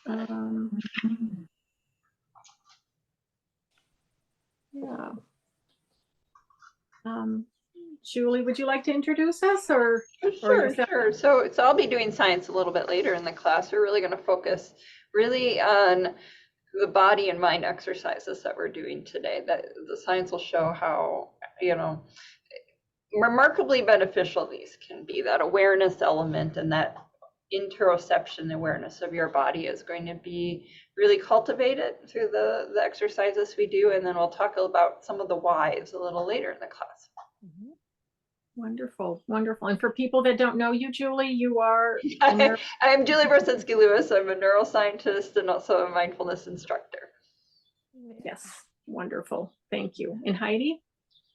Um, yeah. Julie, would you like to introduce us or Sure, yourself? sure. So I'll be doing science a little bit later in the class. We're really going to focus really on the body and mind exercises that we're doing today. That the science will show how, remarkably beneficial these can be. That awareness element and that interoception awareness of your body is going to be really cultivated through the exercises we do. And then we'll talk about some of the whys a little later in the class. Mm-hmm. Wonderful, wonderful. And for people that don't know you, Julie, you are I'm Julie Brzezinski Lewis. I'm a neuroscientist and also a mindfulness instructor. Yes, wonderful. Thank you. And Heidi?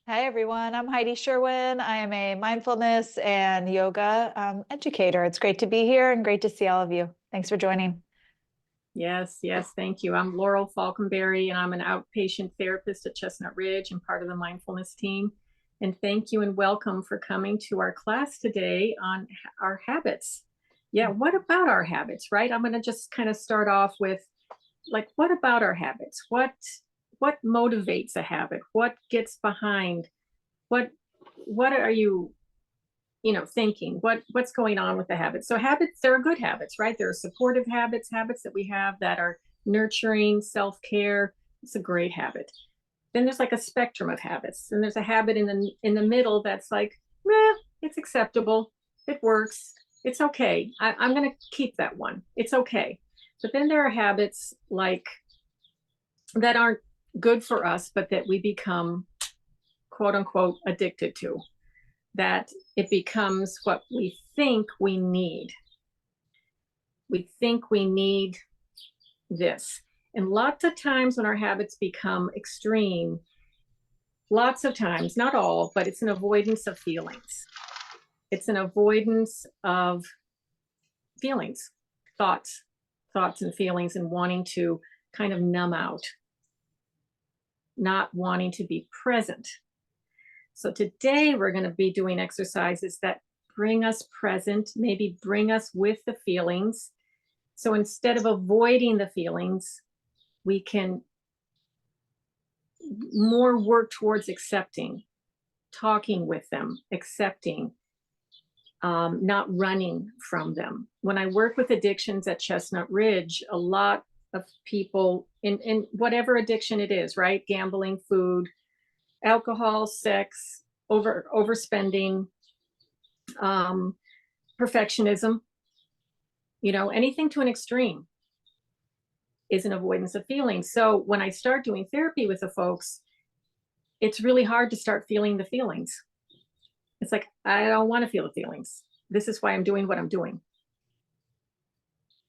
Hi, everyone. I'm Heidi Sherwin. I am a mindfulness and yoga educator. It's great to be here and great to see all of you. Thanks for joining. Yes, yes, thank you. I'm Laurel Falconberry, and I'm an outpatient therapist at Chestnut Ridge and part of the mindfulness team. And thank you and welcome for coming to our class today on our habits. Yeah, what about our habits, right? I'm going to just kind of start off with, like, what about our habits? What motivates a habit? What gets behind? What are you thinking? What's going on with the habits? So habits, there are good habits, right? There are supportive habits that we have that are nurturing, self-care. It's a great habit. Then there's like a spectrum of habits, and there's a habit in the middle that's like, meh, it's acceptable, it works, it's okay. I'm going to keep that one. It's okay. But then there are habits like that aren't good for us, but that we become quote unquote addicted to, that it becomes what we think we need. We think we need this. And lots of times when our habits become extreme, lots of times, not all, but it's an avoidance of feelings. It's an avoidance of feelings, thoughts and feelings, and wanting to kind of numb out, not wanting to be present. So today we're going to be doing exercises that bring us present, maybe bring us with the feelings. So instead of avoiding the feelings, we can more work towards accepting, talking with them, accepting, not running from them. When I work with addictions at Chestnut Ridge, a lot of people in whatever addiction it is, right? Gambling, food, alcohol, sex, overspending, perfectionism, anything to an extreme is an avoidance of feelings. So when I start doing therapy with the folks, it's really hard to start feeling the feelings. It's like, I don't want to feel the feelings. This is why I'm doing what I'm doing.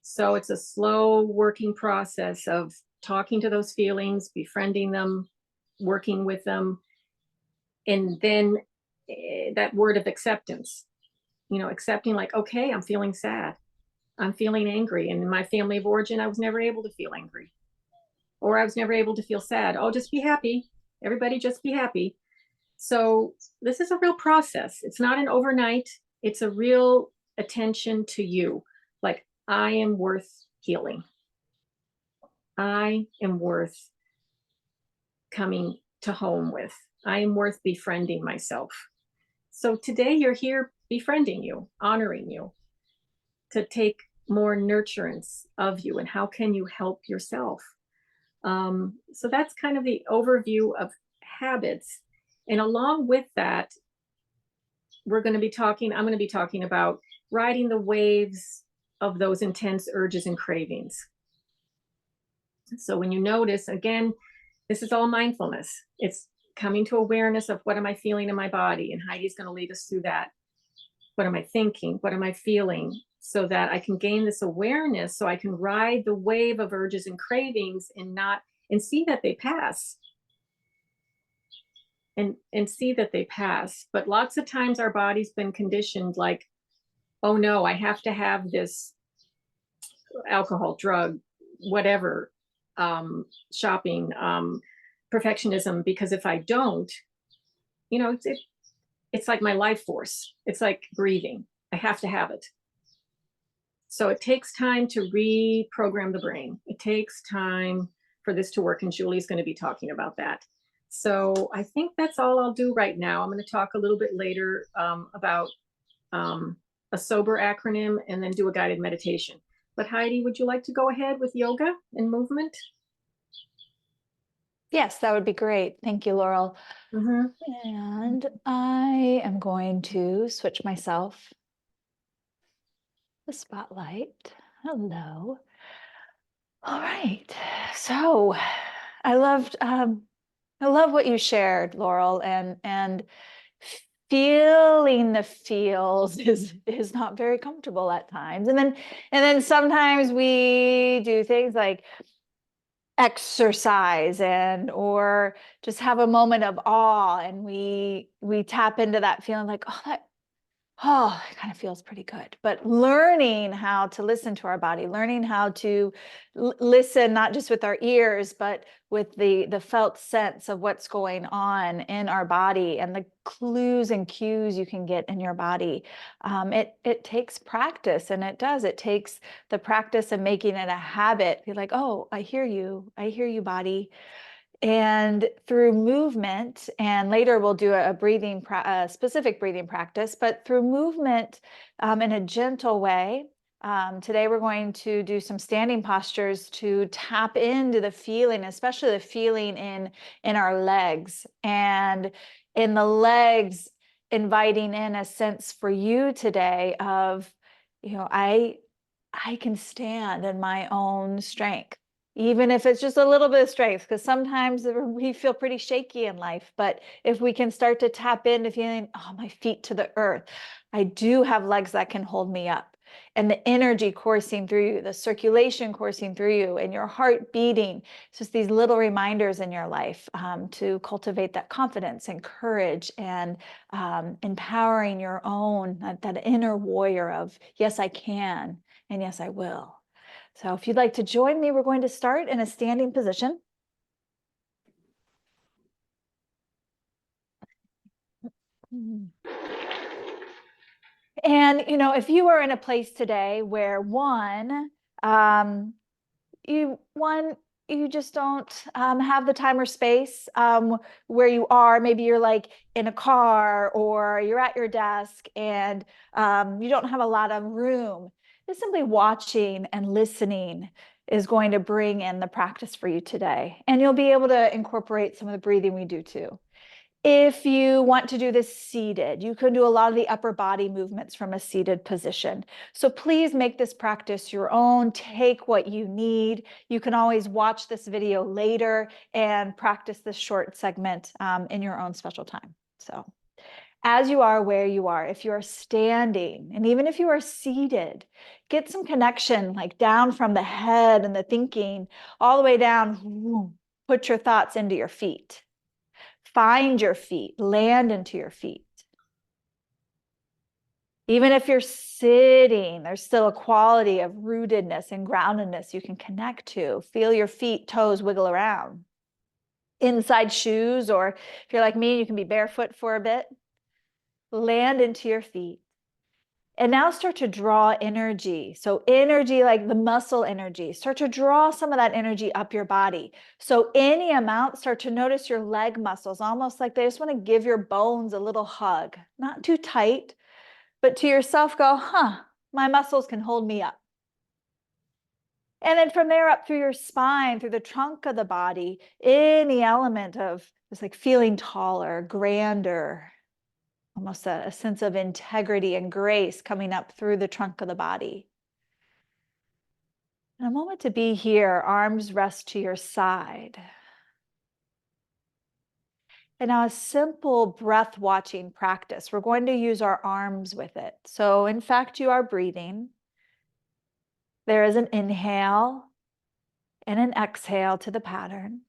So it's a slow working process of talking to those feelings, befriending them, working with them. And then that word of acceptance, accepting, like, okay, I'm feeling sad. I'm feeling angry. And in my family of origin, I was never able to feel angry, or I was never able to feel sad. Oh, just be happy. Everybody just be happy. So this is a real process. It's not an overnight. It's a real attention to you. Like, I am worth healing. I am worth coming to home with. I am worth befriending myself. So today you're here befriending you, honoring you, to take more nurturance of you, and how can you help yourself. So that's kind of the overview of habits. And along with that, I'm going to be talking about riding the waves of those intense urges and cravings. So when you notice, again, this is all mindfulness. It's coming to awareness of, what am I feeling in my body? And Heidi's going to lead us through that. What am I thinking? What am I feeling? So that I can gain this awareness, so I can ride the wave of urges and cravings and see that they pass. And see that they pass. But lots of times our body's been conditioned, like, oh no, I have to have this alcohol, drug, whatever, shopping, perfectionism, because if I don't, it's like my life force. It's like breathing. I have to have it. So it takes time to reprogram the brain. It takes time for this to work, and Julie's going to be talking about that. So I think that's all I'll do right now. I'm going to talk a little bit later about a sober acronym and then do a guided meditation. But Heidi, would you like to go ahead with yoga and movement? Yes, that would be great. Thank you, Laurel. And I am going to switch myself the spotlight. Hello. All right. So I loved what you shared, Laurel, and feeling the feels is not very comfortable at times. And then sometimes we do things like exercise or just have a moment of awe, and we tap into that feeling like, it kind of feels pretty good. But learning how to listen to our body, learning how to listen, not just with our ears, but with the felt sense of what's going on in our body and the clues and cues you can get in your body. It takes practice, and it takes the practice of making it a habit. Be like, oh, I hear you, body. And through movement, and later we'll do a specific breathing practice, but through movement in a gentle way. Today we're going to do some standing postures to tap into the feeling, especially the feeling in our legs, and in the legs, inviting in a sense for you today of, I can stand in my own strength. Even if it's just a little bit of strength, because sometimes we feel pretty shaky in life. But if we can start to tap into feeling, oh, my feet to the earth, I do have legs that can hold me up, and the energy coursing through you, the circulation coursing through you, and your heart beating. It's just these little reminders in your life to cultivate that confidence and courage, and empowering your own, that inner warrior of, yes, I can, and yes, I will. So if you'd like to join me, we're going to start in a standing position. And, if you are in a place today where you just don't have the time or space where you are, maybe you're like in a car or you're at your desk, and you don't have a lot of room, just simply watching and listening is going to bring in the practice for you today. And you'll be able to incorporate some of the breathing we do too. If you want to do this seated, you can do a lot of the upper body movements from a seated position. So please make this practice your own. Take what you need. You can always watch this video later and practice this short segment in your own special time. So as you are where you are, if you are standing, and even if you are seated, get some connection, like down from the head and the thinking all the way down. Put your thoughts into your feet. Find your feet, land into your feet. Even if you're sitting, there's still a quality of rootedness and groundedness you can connect to. Feel your feet, toes wiggle around. Inside shoes, or if you're like me, you can be barefoot for a bit. Land into your feet. And now start to draw energy. So energy, like the muscle energy, start to draw some of that energy up your body. So any amount, start to notice your leg muscles, almost like they just want to give your bones a little hug. Not too tight, but to yourself go, my muscles can hold me up. And then from there up through your spine, through the trunk of the body, any element of just like feeling taller, grander, almost a sense of integrity and grace coming up through the trunk of the body. And a moment to be here, arms rest to your side. And now a simple breath watching practice. We're going to use our arms with it. So in fact, you are breathing. There is an inhale and an exhale to the pattern.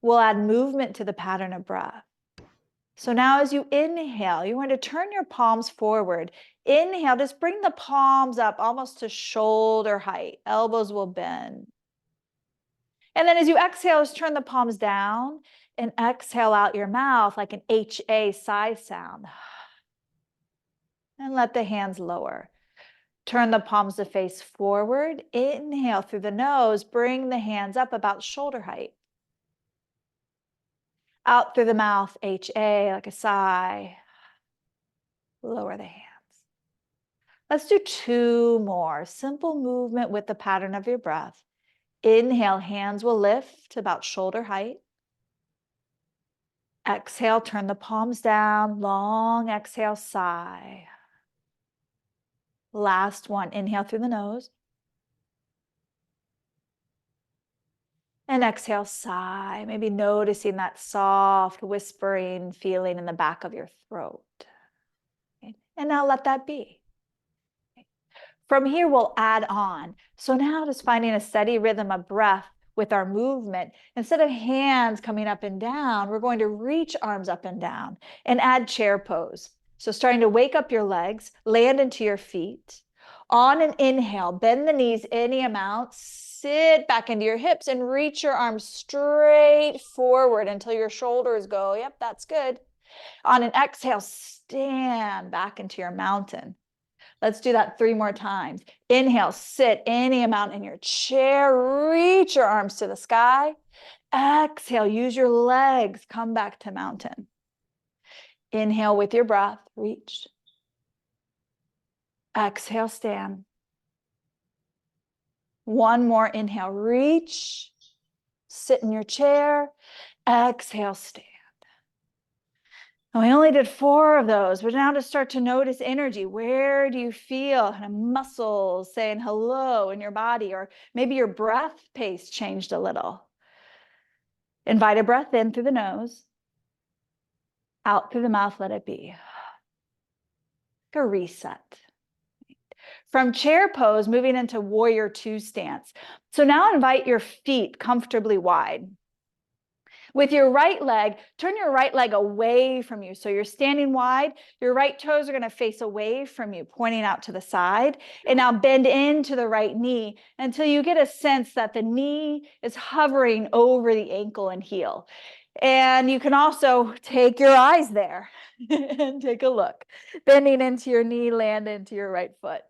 We'll add movement to the pattern of breath. So now as you inhale, you're going to turn your palms forward. Inhale, just bring the palms up almost to shoulder height. Elbows will bend. And then as you exhale, just turn the palms down and exhale out your mouth like an HA sigh sound. And let the hands lower. Turn the palms to face forward. Inhale through the nose. Bring the hands up about shoulder height. Out through the mouth, HA, like a sigh. Lower the hands. Let's do 2 more. Simple movement with the pattern of your breath. Inhale, hands will lift about shoulder height. Exhale, turn the palms down. Long exhale, sigh. Last one. Inhale through the nose. And exhale, sigh. Maybe noticing that soft whispering feeling in the back of your throat. Okay. And now let that be. Okay. From here, we'll add on. So now just finding a steady rhythm of breath with our movement. Instead of hands coming up and down, we're going to reach arms up and down and add chair pose. So starting to wake up your legs, land into your feet. On an inhale, bend the knees any amount, sit back into your hips and reach your arms straight forward until your shoulders go, yep, that's good. On an exhale, stand back into your mountain. Let's do that 3 more times. Inhale, sit any amount in your chair, reach your arms to the sky. Exhale, use your legs, come back to mountain. Inhale with your breath, reach. Exhale, stand. 1 more inhale, reach, sit in your chair, exhale, stand. And we only did 4 of those, but now to start to notice energy. Where do you feel kind of muscles saying hello in your body, or maybe your breath pace changed a little? Invite a breath in through the nose, out through the mouth, let it be. Like a reset. From chair pose, moving into warrior 2 stance. So now invite your feet comfortably wide. With your right leg, turn your right leg away from you. So you're standing wide, your right toes are going to face away from you, pointing out to the side. And now bend into the right knee until you get a sense that the knee is hovering over the ankle and heel. And you can also take your eyes there and take a look. Bending into your knee, land into your right foot.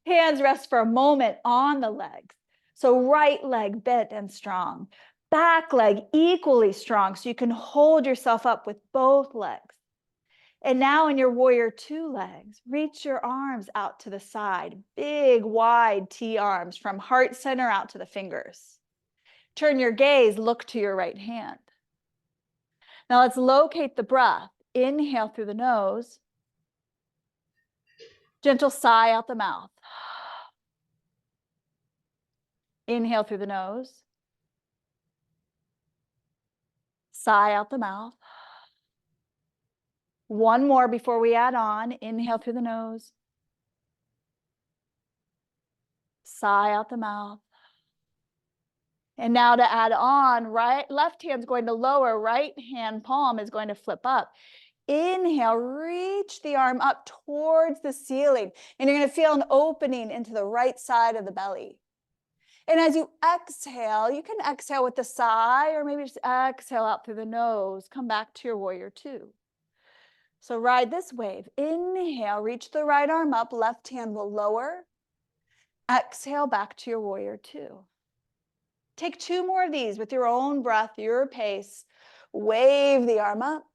Hands rest for a moment on the legs. So right leg bent and strong. Back leg equally strong so you can hold yourself up with both legs. And now in your warrior 2 legs, reach your arms out to the side. Big, wide T arms from heart center out to the fingers. Turn your gaze, look to your right hand. Now let's locate the breath. Inhale through the nose. Gentle sigh out the mouth. Inhale through the nose. Sigh out the mouth. 1 more before we add on. Inhale through the nose. Sigh out the mouth. And now to add on, left hand's going to lower, right hand palm is going to flip up. Inhale, reach the arm up towards the ceiling, and you're going to feel an opening into the right side of the belly. And as you exhale, you can exhale with the sigh, or maybe just exhale out through the nose. Come back to your warrior 2. So ride this wave. Inhale, reach the right arm up, left hand will lower. Exhale back to your warrior 2. Take 2 more of these with your own breath, your pace. Wave the arm up.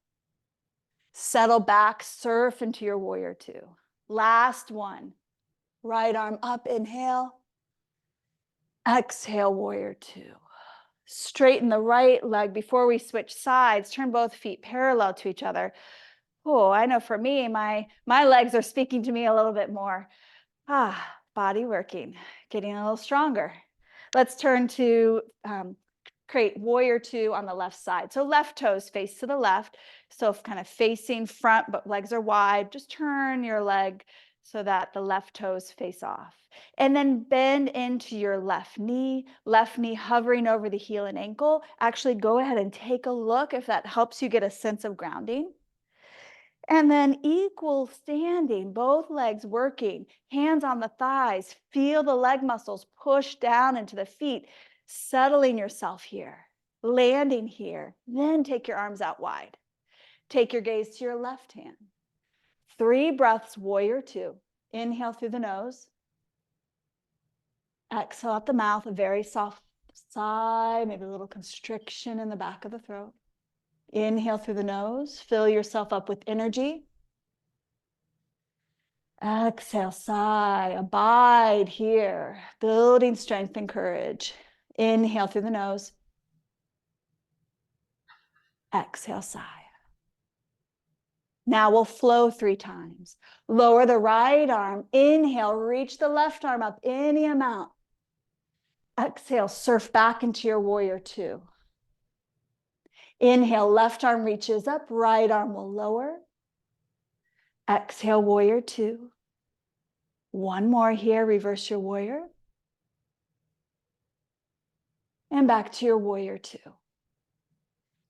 Settle back, surf into your warrior 2. Last one. Right arm up, inhale. Exhale, warrior 2. Straighten the right leg before we switch sides. Turn both feet parallel to each other. Oh, I know for me, my legs are speaking to me a little bit more. Body working, getting a little stronger. Let's turn to create warrior 2 on the left side. So left toes face to the left. So kind of facing front, but legs are wide. Just turn your leg so that the left toes face off. And then bend into your left knee hovering over the heel and ankle. Actually, go ahead and take a look if that helps you get a sense of grounding. And then equal standing, both legs working, hands on the thighs. Feel the leg muscles push down into the feet, settling yourself here, landing here. Then take your arms out wide. Take your gaze to your left hand. 3 breaths, warrior 2. Inhale through the nose. Exhale out the mouth, a very soft sigh, maybe a little constriction in the back of the throat. Inhale through the nose, fill yourself up with energy. Exhale, sigh, abide here, building strength and courage. Inhale through the nose. Exhale, sigh. Now we'll flow 3 times. Lower the right arm. Inhale, reach the left arm up any amount. Exhale, surf back into your warrior 2. Inhale, left arm reaches up, right arm will lower. Exhale, warrior 2. One more here, reverse your warrior. And back to your warrior 2.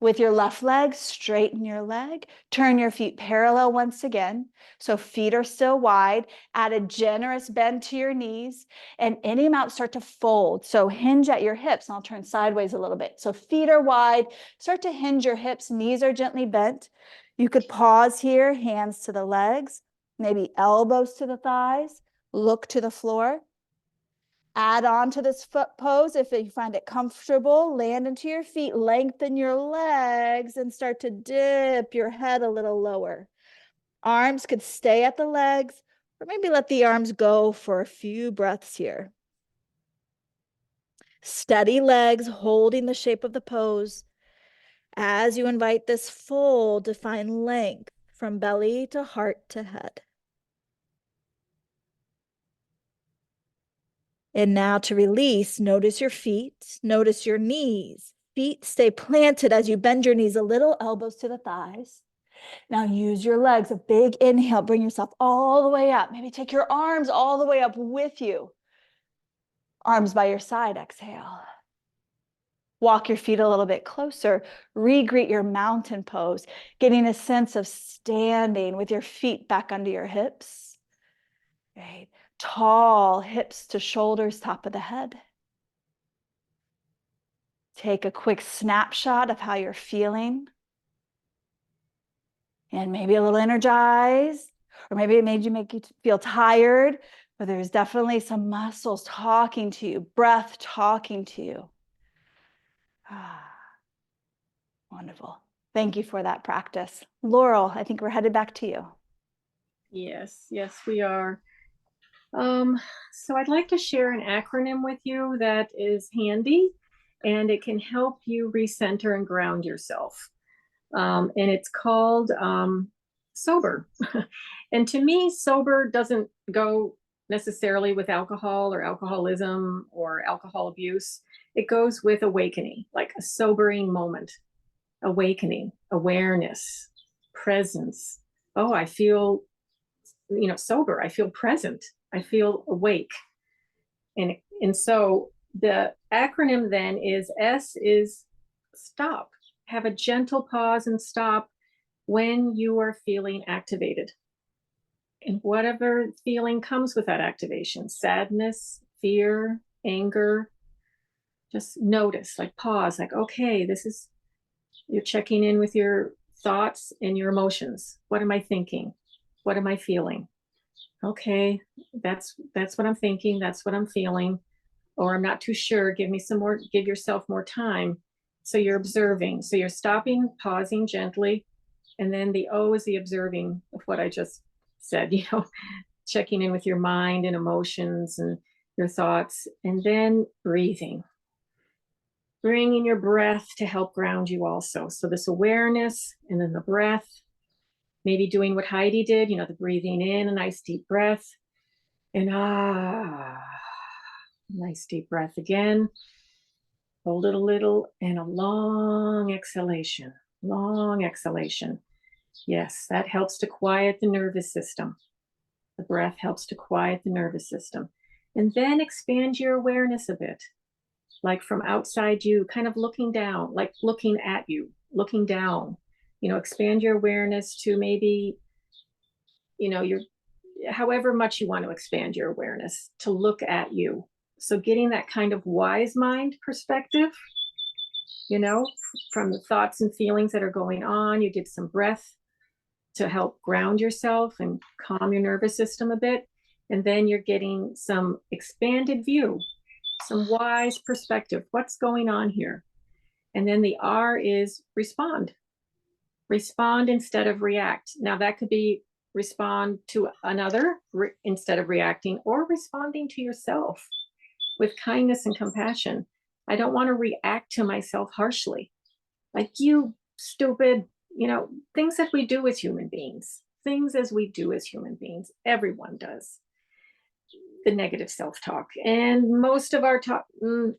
With your left leg, straighten your leg. Turn your feet parallel once again. So feet are still wide. Add a generous bend to your knees. And any amount start to fold. So hinge at your hips. And I'll turn sideways a little bit. So feet are wide. Start to hinge your hips. Knees are gently bent. You could pause here. Hands to the legs. Maybe elbows to the thighs. Look to the floor. Add on to this foot pose if you find it comfortable. Land into your feet, lengthen your legs, and start to dip your head a little lower. Arms could stay at the legs, or maybe let the arms go for a few breaths here. Steady legs, holding the shape of the pose. As you invite this fold to find length from belly to heart to head. And now to release, notice your feet, notice your knees. Feet stay planted as you bend your knees a little, elbows to the thighs. Now use your legs, a big inhale, bring yourself all the way up. Maybe take your arms all the way up with you. Arms by your side, exhale. Walk your feet a little bit closer. Re-greet your mountain pose, getting a sense of standing with your feet back under your hips. Right. Tall, hips to shoulders, top of the head. Take a quick snapshot of how you're feeling. And maybe a little energized, or maybe it made you feel tired, but there's definitely some muscles talking to you, breath talking to you. Wonderful. Thank you for that practice. Laurel, I think we're headed back to you. Yes, we are. So I'd like to share an acronym with you that is handy, and it can help you recenter and ground yourself. And it's called SOBER. And to me, SOBER doesn't go necessarily with alcohol or alcoholism or alcohol abuse. It goes with awakening, like a sobering moment. Awakening, awareness, presence. Oh, I feel, sober. I feel present. I feel awake. And so the acronym then is S is stop. Have a gentle pause and stop when you are feeling activated. And whatever feeling comes with that activation, sadness, fear, anger, just notice, like pause, like, okay, you're checking in with your thoughts and your emotions. What am I thinking? What am I feeling? Okay, that's what I'm thinking. That's what I'm feeling. Or I'm not too sure. Give yourself more time. So you're observing. So you're stopping, pausing gently. And then the O is the observing of what I just said, checking in with your mind and emotions and your thoughts. And then breathing. Bringing your breath to help ground you also. So this awareness and then the breath, maybe doing what Heidi did, the breathing in, a nice deep breath, and nice deep breath again. Hold it a little, and a long exhalation, long exhalation. Yes, that helps to quiet the nervous system. The breath helps to quiet the nervous system. And then expand your awareness a bit. Like from outside you, kind of looking down, like looking at you, looking down, expand your awareness to maybe, your, however much you want to expand your awareness to look at you. So getting that kind of wise mind perspective, from the thoughts and feelings that are going on, you did some breath to help ground yourself and calm your nervous system a bit. And then you're getting some expanded view some wise perspective. What's going on here? And then the R is respond. Respond instead of react. Now that could be respond to another instead of reacting, or responding to yourself with kindness and compassion. I don't want to react to myself harshly. Like, you stupid, things that we do as human beings. Things as we do as human beings. Everyone does. The negative self-talk. And most of our talk,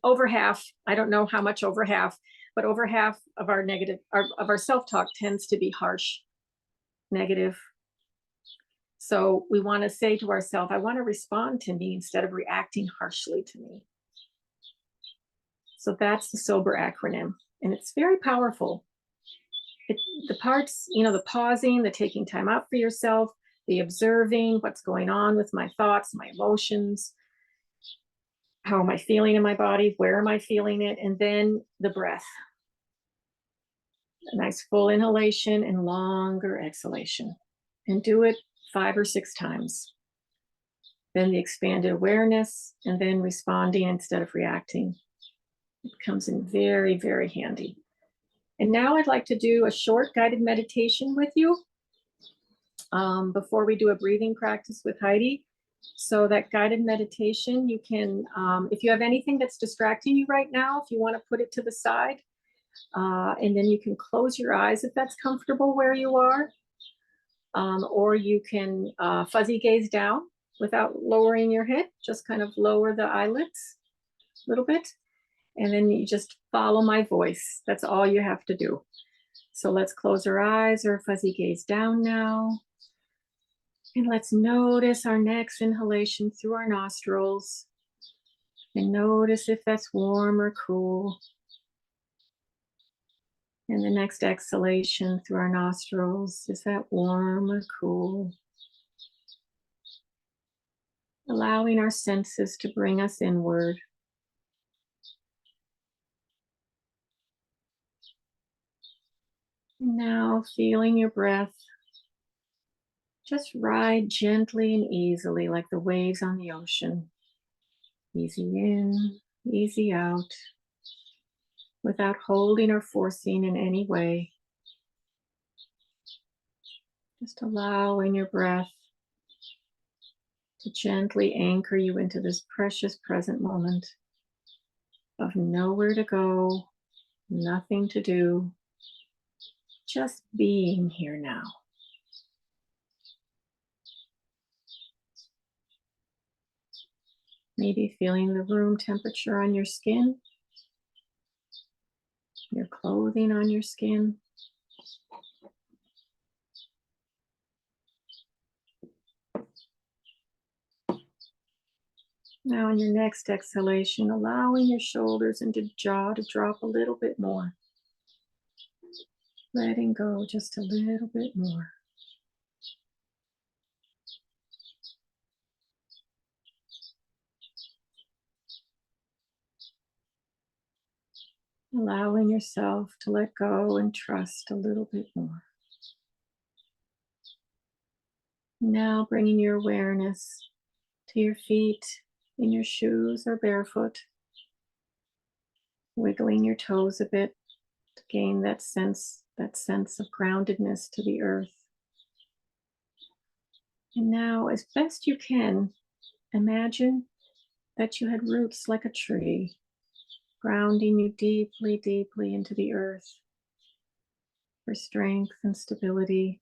over half, I don't know how much over half, but over half of our negative, of our self-talk tends to be harsh, negative. So we want to say to ourselves, I want to respond to me instead of reacting harshly to me. So that's the SOBER acronym. And it's very powerful. The parts, the pausing, the taking time out for yourself, the observing what's going on with my thoughts, my emotions, how am I feeling in my body, where am I feeling it, and then the breath. A nice full inhalation and longer exhalation. And do it 5 or 6 times. Then the expanded awareness, and then responding instead of reacting. It comes in very, very handy. And now I'd like to do a short guided meditation with you before we do a breathing practice with Heidi. So that guided meditation, you can, if you have anything that's distracting you right now, if you want to put it to the side, and then you can close your eyes if that's comfortable where you are, or you can fuzzy gaze down without lowering your head, just kind of lower the eyelids a little bit. And then you just follow my voice. That's all you have to do. So let's close our eyes or fuzzy gaze down now. And let's notice our next inhalation through our nostrils. And notice if that's warm or cool. And the next exhalation through our nostrils, is that warm or cool? Allowing our senses to bring us inward. Now feeling your breath, just ride gently and easily like the waves on the ocean. Easy in, easy out, without holding or forcing in any way. Just allowing your breath to gently anchor you into this precious present moment of nowhere to go, nothing to do, just being here now. Maybe feeling the room temperature on your skin, your clothing on your skin. Now in your next exhalation, allowing your shoulders and your jaw to drop a little bit more. Letting go just a little bit more. Allowing yourself to let go and trust a little bit more. Now bringing your awareness to your feet in your shoes or barefoot. Wiggling your toes a bit to gain that sense of groundedness to the earth. And now, as best you can, imagine that you had roots like a tree, grounding you deeply, deeply into the earth for strength and stability,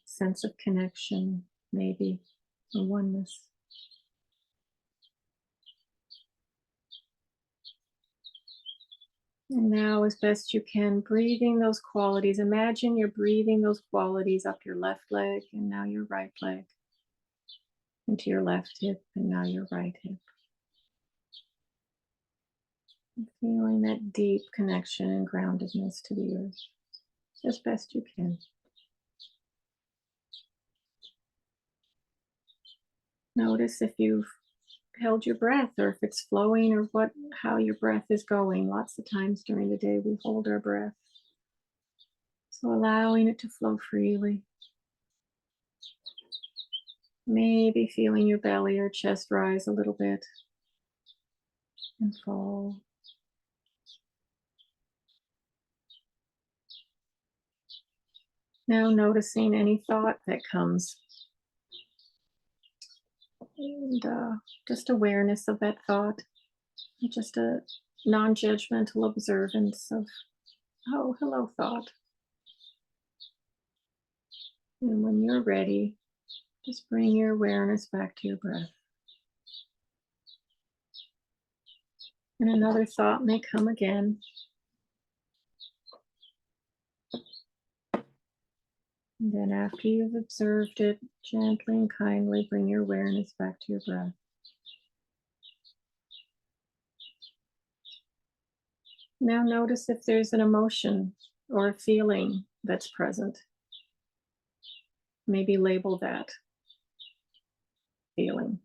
sense of connection, maybe, or oneness. And now, as best you can, breathing those qualities. Imagine you're breathing those qualities up your left leg and now your right leg, into your left hip and now your right hip. And feeling that deep connection and groundedness to the earth as best you can. Notice if you've held your breath or if it's flowing or how your breath is going. Lots of times during the day we hold our breath. So allowing it to flow freely. Maybe feeling your belly or chest rise a little bit and fall. Now noticing any thought that comes, and just awareness of that thought, and just a non-judgmental observance of, oh, hello, thought. And when you're ready, just bring your awareness back to your breath. And another thought may come again. And then after you've observed it, gently and kindly bring your awareness back to your breath. Now notice if there's an emotion or a feeling that's present. Maybe label that feeling.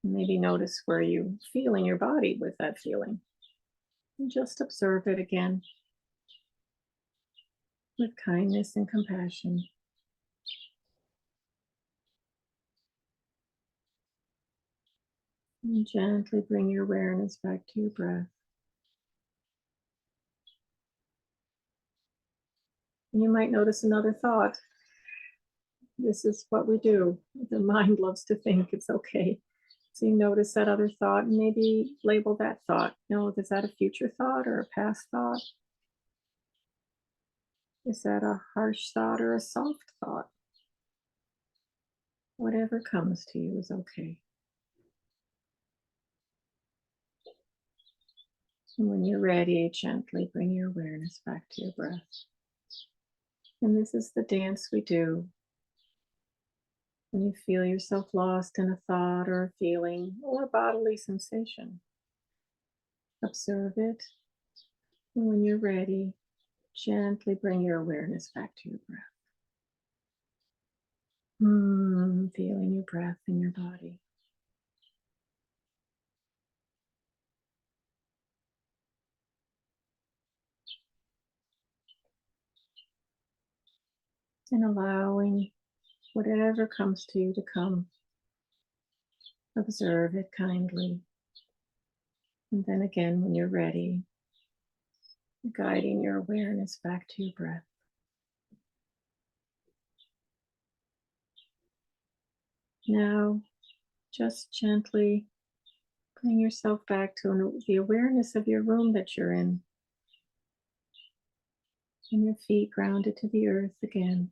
Maybe notice where you feel in your body with that feeling. And just observe it again with kindness and compassion. And gently bring your awareness back to your breath. And you might notice another thought. This is what we do. The mind loves to think it's okay. So you notice that other thought and maybe label that thought. Is that a future thought or a past thought? Is that a harsh thought or a soft thought? Whatever comes to you is okay. And when you're ready, gently bring your awareness back to your breath. And this is the dance we do. When you feel yourself lost in a thought or a feeling or a bodily sensation, observe it. And when you're ready, gently bring your awareness back to your breath. Feeling your breath in your body. And allowing whatever comes to you to come. Observe it kindly. And then again, when you're ready, guiding your awareness back to your breath. Now, just gently bring yourself back to the awareness of your room that you're in. And your feet grounded to the earth again.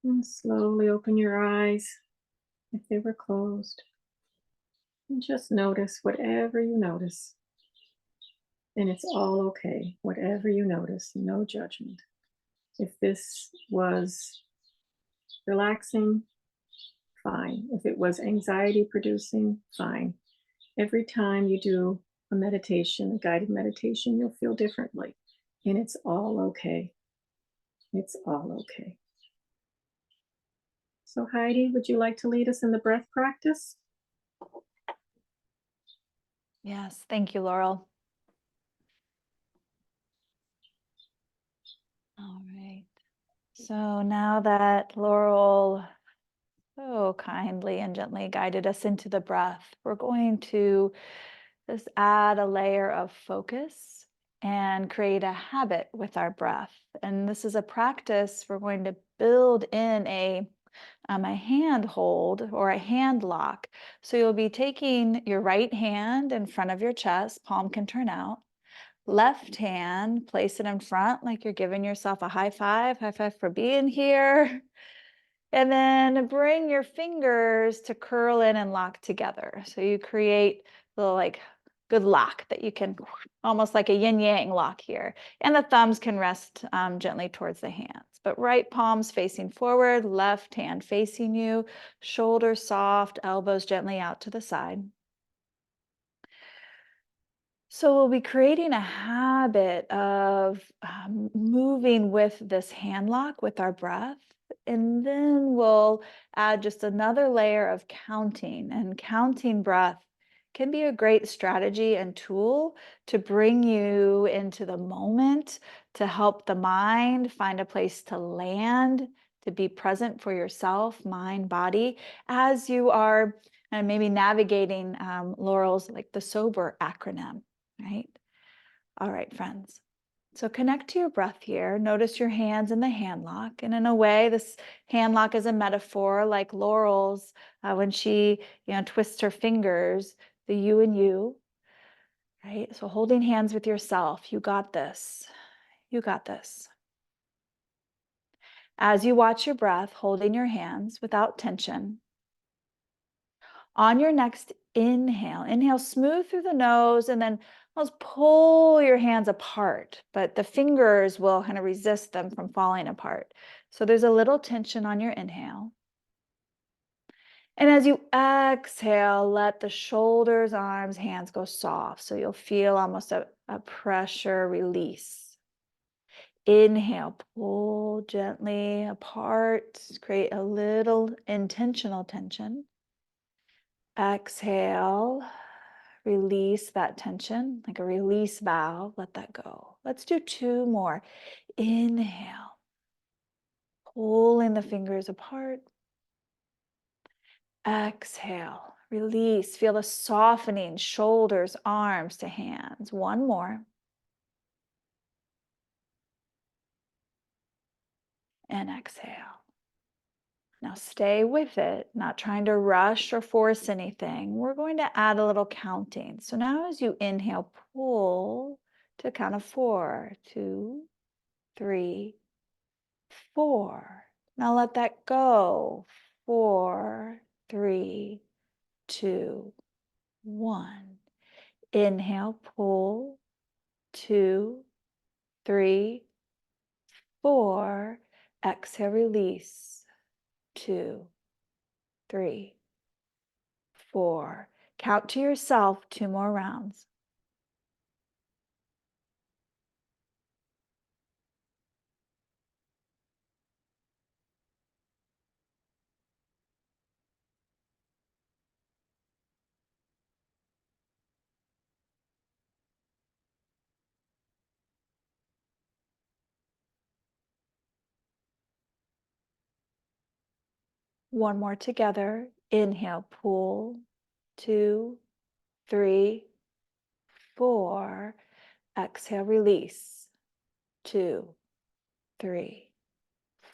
And slowly open your eyes if they were closed. And just notice whatever you notice. And it's all okay, whatever you notice, no judgment. If this was relaxing, fine. If it was anxiety producing, fine. Every time you do a meditation, a guided meditation, you'll feel differently. And it's all okay. It's all okay. So Heidi, would you like to lead us in the breath practice? Yes, thank you, Laurel. All right. So now that Laurel so kindly and gently guided us into the breath, we're going to just add a layer of focus and create a habit with our breath. And this is a practice we're going to build in a hand hold or a hand lock. So you'll be taking your right hand in front of your chest, palm can turn out. Left hand, place it in front like you're giving yourself a high five for being here. And then bring your fingers to curl in and lock together. So you create the like good lock that you can, almost like a yin yang lock here. And the thumbs can rest gently towards the hands. But right palms facing forward, left hand facing you, shoulders soft, elbows gently out to the side. So we'll be creating a habit of moving with this hand lock with our breath. And then we'll add just another layer of counting and counting breath can be a great strategy and tool to bring you into the moment, to help the mind find a place to land, to be present for yourself, mind, body, as you are maybe navigating Laurel's like the SOBER acronym, right? All right, friends. So connect to your breath here. Notice your hands in the hand lock. And in a way, this hand lock is a metaphor like Laurel's when she, twists her fingers, the you and you, right? So holding hands with yourself. You got this. You got this. As you watch your breath, holding your hands without tension. On your next inhale smooth through the nose and then almost pull your hands apart, but the fingers will kind of resist them from falling apart. So there's a little tension on your inhale. And as you exhale, let the shoulders, arms, hands go soft. So you'll feel almost a pressure release. Inhale, pull gently apart, create a little intentional tension. Exhale, release that tension, like a release valve, let that go. Let's do 2 more. Inhale, pulling the fingers apart. Exhale, release, feel the softening shoulders, arms to hands. 1 more. And exhale. Now stay with it, not trying to rush or force anything. We're going to add a little counting. So now as you inhale, pull to count of 4, 2, 3, 4. Now let that go. 4, 3, 2, 1. Inhale, pull, 2, 3, 4. Exhale, release, 2, 3, 4. Count to yourself 2 more rounds. One more together. Inhale, pull, 2, 3, 4. Exhale, release, 2, 3,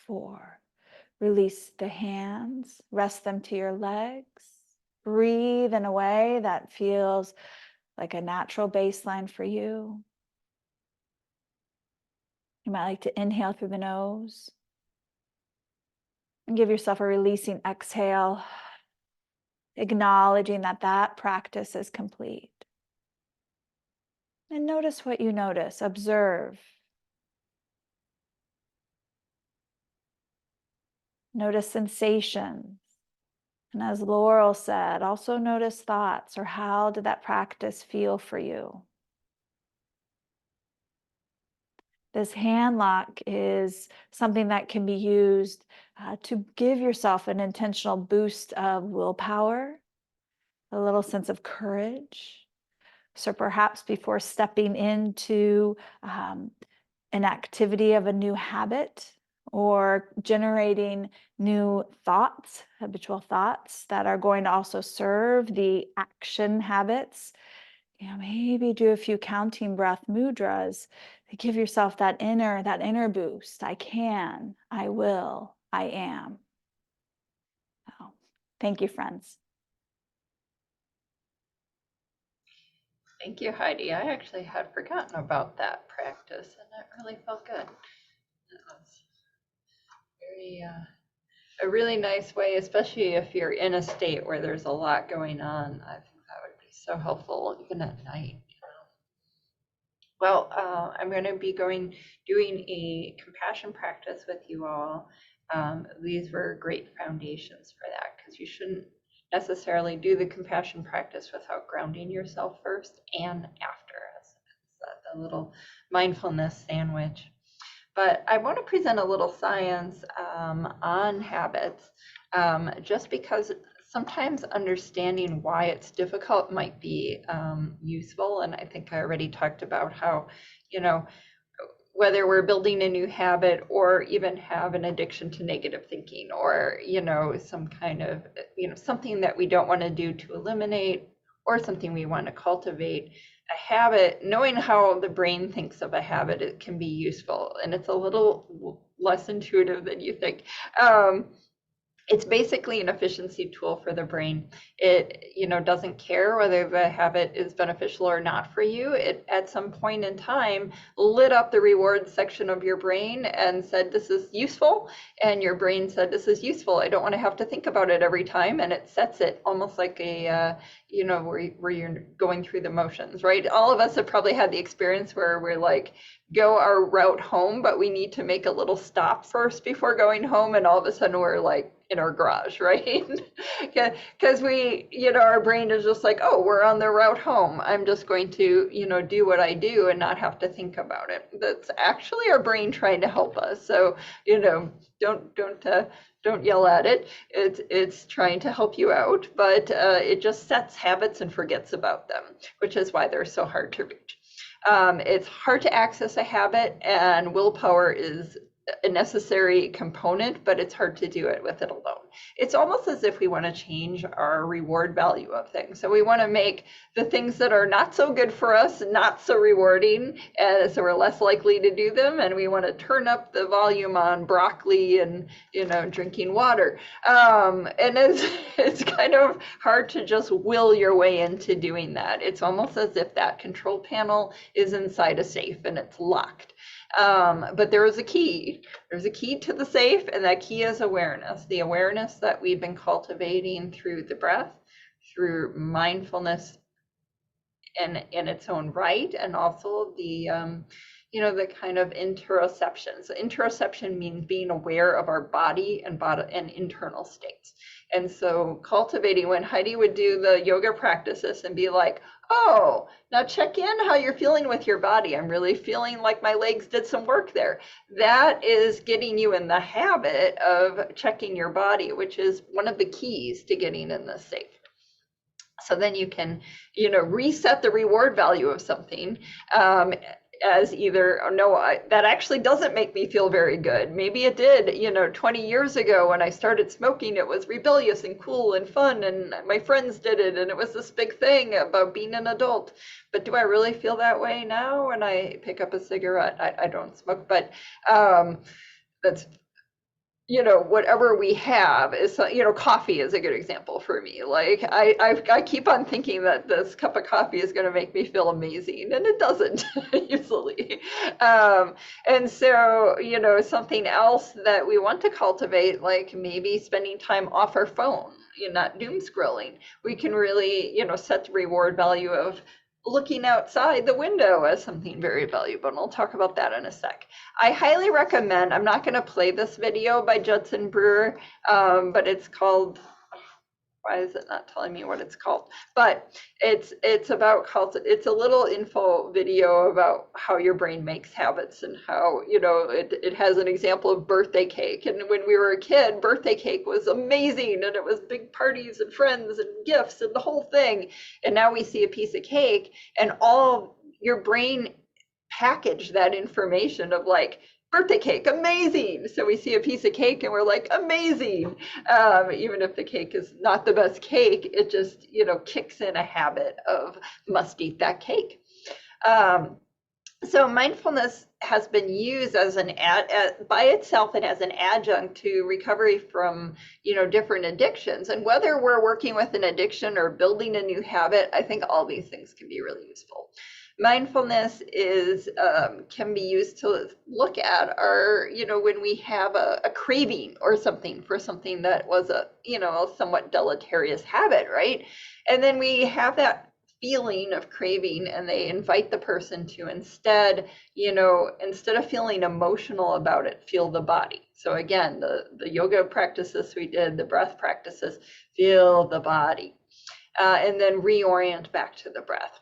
4. Release the hands, rest them to your legs. Breathe in a way that feels like a natural baseline for you. You might like to inhale through the nose and give yourself a releasing exhale, acknowledging that that practice is complete. And notice what you notice. Observe. Notice sensations. And as Laurel said, also notice thoughts, or how did that practice feel for you? This hand lock is something that can be used to give yourself an intentional boost of willpower, a little sense of courage. So perhaps before stepping into an activity of a new habit or generating new thoughts, habitual thoughts that are going to also serve the action habits, maybe do a few counting breath mudras to give yourself that inner boost. I can, I will, I am. Oh, thank you, friends. Thank you, Heidi. I actually had forgotten about that practice, and it really felt good. It was very, a really nice way, especially if you're in a state where there's a lot going on. I think that would be so helpful, even at night. Well, I'm going to be doing a compassion practice with you all. These were great foundations for that, because you shouldn't necessarily do the compassion practice without grounding yourself first and after. It's the little mindfulness sandwich. But I want to present a little science on habits, just because sometimes understanding why it's difficult might be useful. And I think I already talked about how, you know, whether we're building a new habit or even have an addiction to negative thinking, or, you know, some kind of, you know, something that we don't want to do to eliminate, or something we want to cultivate, a habit, knowing how the brain thinks of a habit, it can be useful. And it's a little less intuitive than you think. It's basically an efficiency tool for the brain. It, you know, doesn't care whether the habit is beneficial or not for you. It, at some point in time, lit up the reward section of your brain and said, this is useful. And your brain said, this is useful. I don't want to have to think about it every time. And it sets it almost like a, you know, where you're going through the motions, right? All of us have probably had the experience where we're like, go our route home, but we need to make a little stop first before going home. And all of a sudden we're like in our garage, right? Because we, you know, our brain is just like, oh, we're on the route home. I'm just going to, you know, do what I do and not have to think about it. That's actually our brain trying to help us. So, you know, don't yell at it. It's trying to help you out, but it just sets habits and forgets about them, which is why they're so hard to reach. It's hard to access a habit, and willpower is a necessary component, but it's hard to do it with it alone. It's almost as if we want to change our reward value of things. So we want to make the things that are not so good for us not so rewarding, and so we're less likely to do them. And we want to turn up the volume on broccoli and, you know, drinking water. And it's kind of hard to just will your way into doing that. It's almost as if that control panel is inside a safe and it's locked. But there is a key. There's a key to the safe, and that key is awareness. The awareness that we've been cultivating through the breath, through mindfulness in its own right, and also the, you know, the kind of interoception. So interoception means being aware of our body and internal states. And so cultivating, when Heidi would do the yoga practices and be like, oh, now check in how you're feeling with your body. I'm really feeling like my legs did some work there. That is getting you in the habit of checking your body, which is one of the keys to getting in the safe. So then you can, you know, reset the reward value of something as either, oh, no, that actually doesn't make me feel very good. Maybe it did, you know, 20 years ago when I started smoking, it was rebellious and cool and fun, and my friends did it, and it was this big thing about being an adult. But do I really feel that way now when I pick up a cigarette? I don't smoke, but that's, you know, whatever we have is, you know, coffee is a good example for me. Like I keep on thinking that this cup of coffee is going to make me feel amazing, and it doesn't usually. And so, you know, something else that we want to cultivate, like maybe spending time off our phone, you know, not doom scrolling. We can really, you know, set the reward value of looking outside the window as something very valuable. And I'll talk about that in a sec. I highly recommend, I'm not going to play this video by Judson Brewer, but it's called, why is it not telling me what it's called? But it's about it's a little info video about how your brain makes habits, and how, you know, it has an example of birthday cake. And when we were a kid, birthday cake was amazing, and it was big parties and friends and gifts and the whole thing. And now we see a piece of cake, and all your brain packaged that information of like, birthday cake, amazing. So we see a piece of cake and we're like, amazing. Even if the cake is not the best cake, it just, you know, kicks in a habit of must eat that cake. So mindfulness has been used as an by itself and as an adjunct to recovery from, you know, different addictions. And whether we're working with an addiction or building a new habit, I think all these things can be really useful. Mindfulness is can be used to look at our, you know, when we have a craving or something for something that was a, you know, a somewhat deleterious habit, right? And then we have that feeling of craving, and they invite the person to instead, you know, instead of feeling emotional about it, feel the body. So again, the yoga practices we did, the breath practices, feel the body, and then reorient back to the breath.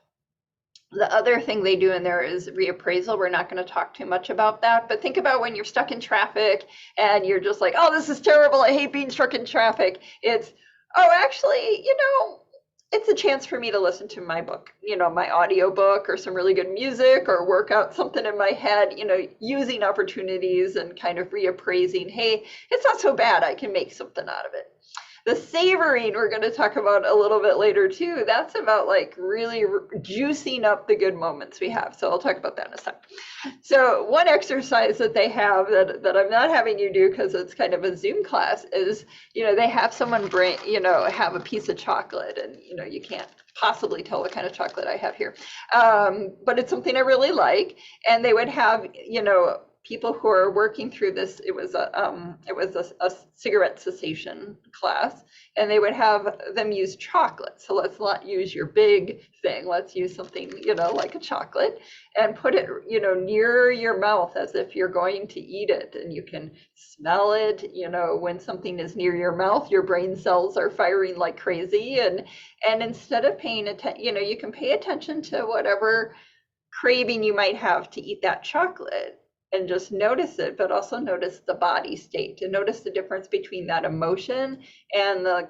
The other thing they do in there is reappraisal. We're not going to talk too much about that, but think about when you're stuck in traffic and you're just like, oh, this is terrible. I hate being stuck in traffic. It's, Oh, actually, it's a chance for me to listen to my book, my audio book, or some really good music, or work out something in my head, using opportunities and kind of reappraising, hey, it's not so bad. I can make something out of it. The savoring we're going to talk about a little bit later too. That's about like really juicing up the good moments we have. So I'll talk about that in a sec. So one exercise that they have that I'm not having you do because it's kind of a Zoom class is, they have someone bring, have a piece of chocolate, and, you can't possibly tell what kind of chocolate I have here. But it's something I really like. And they would have, people who are working through this. It was a cigarette cessation class, and they would have them use chocolate. So let's not use your big thing. Let's use something, like a chocolate, and put it, near your mouth as if you're going to eat it, and you can smell it. When something is near your mouth, your brain cells are firing like crazy, and instead of paying attention, you can pay attention to whatever craving you might have to eat that chocolate, and just notice it, but also notice the body state, and notice the difference between that emotion and the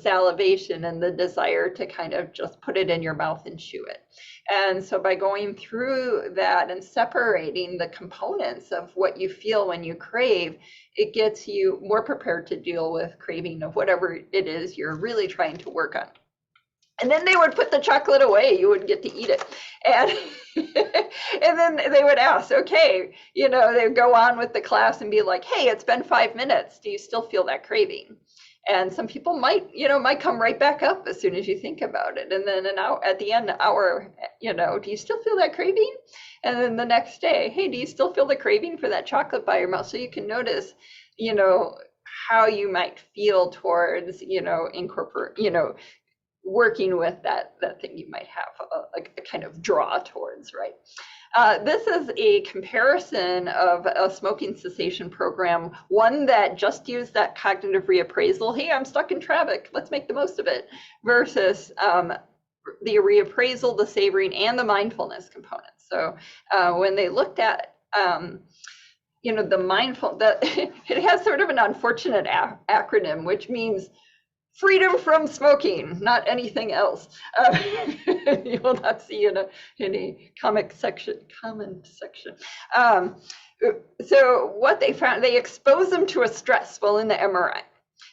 salivation and the desire to kind of just put it in your mouth and chew it. And so by going through that and separating the components of what you feel when you crave, it gets you more prepared to deal with craving of whatever it is you're really trying to work on. And then they would put the chocolate away. You wouldn't get to eat it. And and then they would ask, okay, they would go on with the class and be like, hey, it's been 5 minutes. Do you still feel that craving? And some people might come right back up as soon as you think about it. And then at the end, an hour, do you still feel that craving? And then the next day, hey, do you still feel the craving for that chocolate by your mouth? So you can notice, how you might feel towards, working with that thing you might have a kind of draw towards, right? This is a comparison of a smoking cessation program, one that just used that cognitive reappraisal. Hey, I'm stuck in traffic. Let's make the most of it. Versus the reappraisal, the savoring, and the mindfulness components. So when they looked at the mindful, it has sort of an unfortunate acronym, which means freedom from smoking, not anything else. You will not see in a comment section. So what they found, they exposed them to a stress while in the MRI.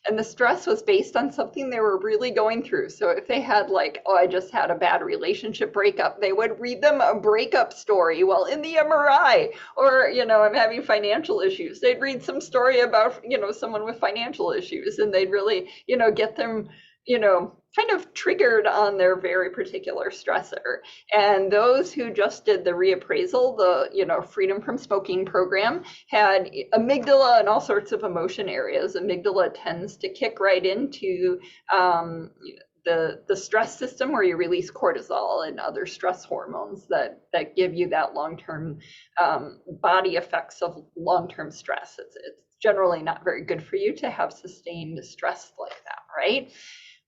And the stress was based on something they were really going through. So if they had like, oh, I just had a bad relationship breakup, they would read them a breakup story while in the MRI. Or, I'm having financial issues. They'd read some story about, someone with financial issues, and they'd really, get them, kind of triggered on their very particular stressor. And those who just did the reappraisal, the freedom from smoking program, had amygdala and all sorts of emotion areas. Amygdala tends to kick right into the stress system, where you release cortisol and other stress hormones that give you that long-term body effects of long-term stress. It's generally not very good for you to have sustained stress like that, right?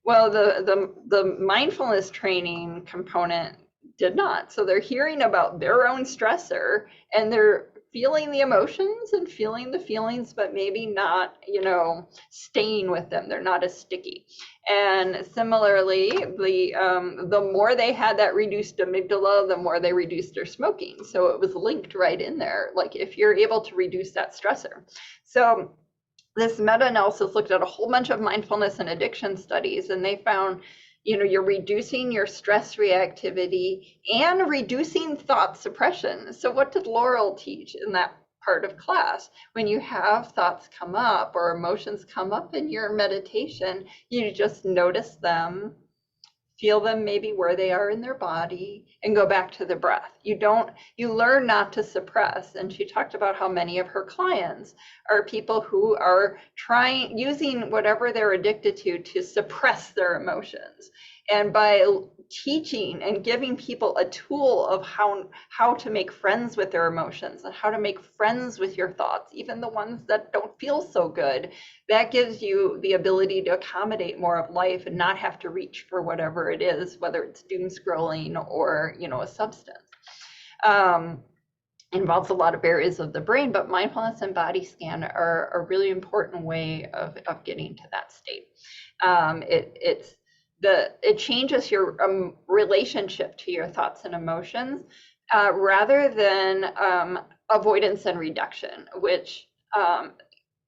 Well, the mindfulness training component did not. So they're hearing about their own stressor, and they're feeling the emotions and feeling the feelings, but maybe not, staying with them. They're not as sticky. And similarly, the more they had that reduced amygdala, the more they reduced their smoking. So it was linked right in there, like if you're able to reduce that stressor. So this meta-analysis looked at a whole bunch of mindfulness and addiction studies, and they found, you're reducing your stress reactivity and reducing thought suppression. So what did Laurel teach in that part of class? When you have thoughts come up or emotions come up in your meditation, you just notice them, feel them maybe where they are in their body, and go back to the breath. You learn not to suppress. And she talked about how many of her clients are people who are using whatever they're addicted to suppress their emotions. And by teaching and giving people a tool of how to make friends with their emotions and how to make friends with your thoughts, even the ones that don't feel so good, that gives you the ability to accommodate more of life and not have to reach for whatever it is, whether it's doom scrolling or, a substance. involves a lot of areas of the brain, but mindfulness and body scan are a really important way of getting to that state. It changes your relationship to your thoughts and emotions rather than avoidance and reduction, which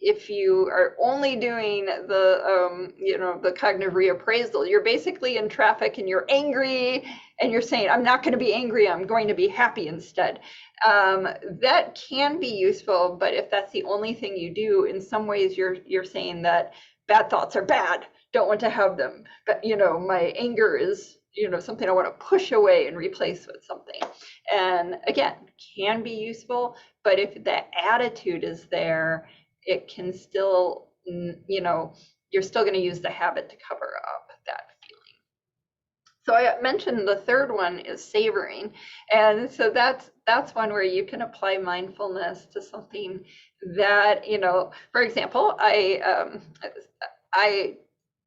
if you are only doing the cognitive reappraisal, you're basically in traffic and you're angry and you're saying, I'm not going to be angry, I'm going to be happy instead. That can be useful, but if that's the only thing you do, in some ways you're saying that bad thoughts are bad, don't want to have them. But my anger is something I want to push away and replace with something. And again, can be useful, but if that attitude is there, it can still, you're still going to use the habit to cover up that feeling. So I mentioned the third one is savoring. And so that's one where you can apply mindfulness to something that, for example, I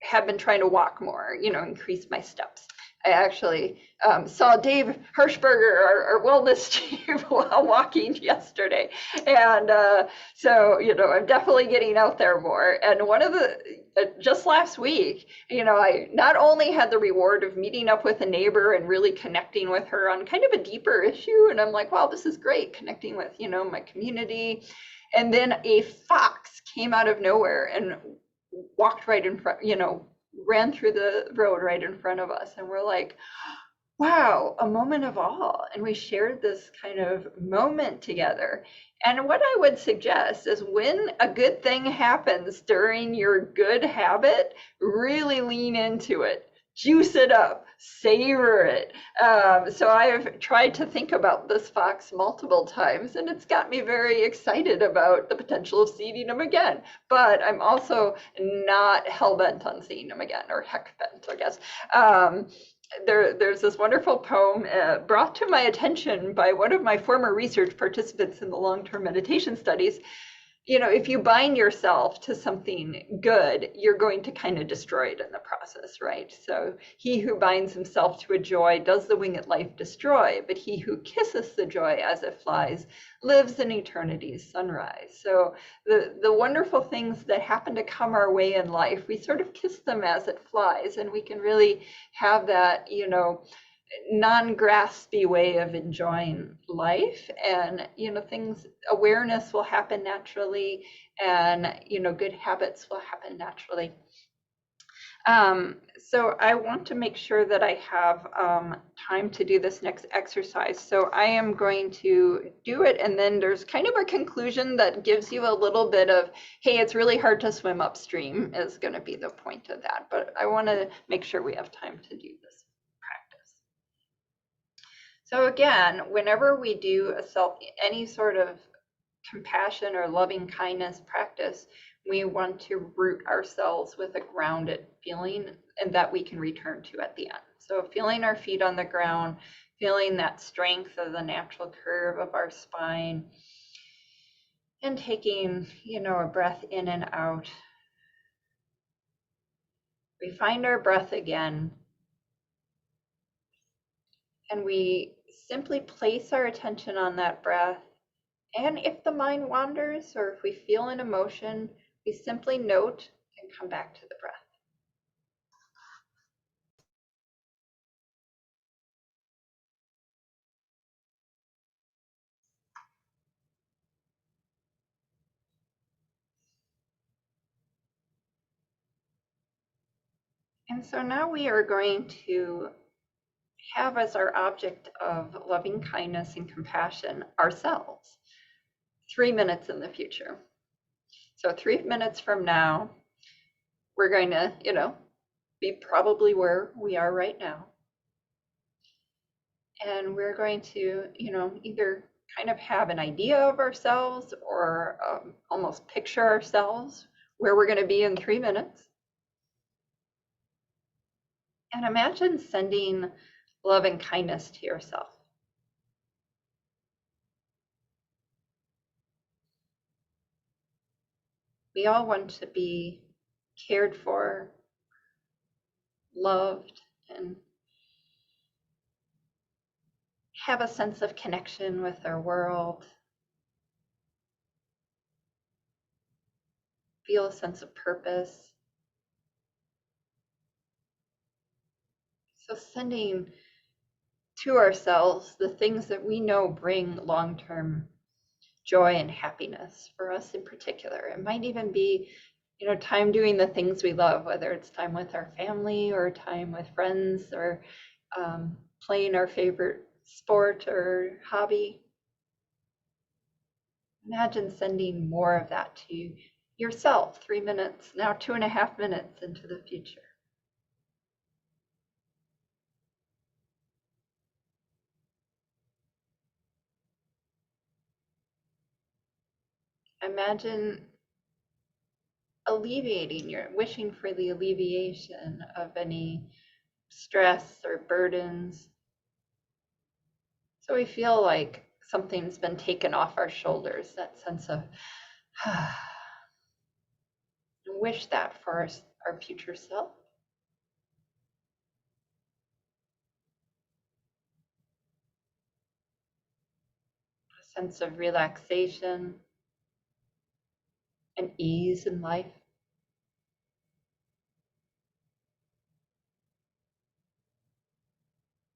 have been trying to walk more, increase my steps. I actually saw Dave Hirschberger, our wellness chief, while walking yesterday. And so, I'm definitely getting out there more. And one of just last week, I not only had the reward of meeting up with a neighbor and really connecting with her on kind of a deeper issue. And I'm like, wow, this is great, connecting with, my community. And then a fox came out of nowhere and walked right in front, ran through the road right in front of us. And we're like, wow, a moment of awe. And we shared this kind of moment together. And what I would suggest is when a good thing happens during your good habit, really lean into it. Juice it up, savor it. So I've tried to think about this fox multiple times, and it's got me very excited about the potential of seeing him again. But I'm also not hell-bent on seeing him again, or heck-bent, I guess. There's this wonderful poem brought to my attention by one of my former research participants in the long-term meditation studies. If you bind yourself to something good, you're going to kind of destroy it in the process, right? So he who binds himself to a joy does the winged life destroy, but he who kisses the joy as it flies lives in eternity's sunrise. So the wonderful things that happen to come our way in life, we sort of kiss them as it flies, and we can really have that, non-graspy way of enjoying life. And awareness will happen naturally, and good habits will happen naturally. So I want to make sure that I have time to do this next exercise. So I am going to do it, and then there's kind of a conclusion that gives you a little bit of, hey, it's really hard to swim upstream is going to be the point of that. But I want to make sure we have time to do this practice. So again, whenever we do any sort of compassion or loving kindness practice, we want to root ourselves with a grounded feeling and that we can return to at the end. So feeling our feet on the ground, feeling that strength of the natural curve of our spine, and taking, a breath in and out. We find our breath again, and we simply place our attention on that breath. And if the mind wanders or if we feel an emotion, we simply note and come back to the breath. And so now we are going to have as our object of loving kindness and compassion ourselves 3 minutes in the future. So 3 minutes from now, we're going to, be probably where we are right now. And we're going to, either kind of have an idea of ourselves or almost picture ourselves where we're going to be in 3 minutes. And imagine sending love and kindness to yourself. We all want to be cared for, loved, and have a sense of connection with our world, feel a sense of purpose. So sending to ourselves the things that we know bring long-term joy and happiness for us in particular. It might even be, time doing the things we love, whether it's time with our family or time with friends or playing our favorite sport or hobby. Imagine sending more of that to yourself, 3 minutes, now 2.5 minutes into the future. Imagine wishing for the alleviation of any stress or burdens. So we feel like something's been taken off our shoulders, that sense of, wish that for our future self. A sense of relaxation and ease in life.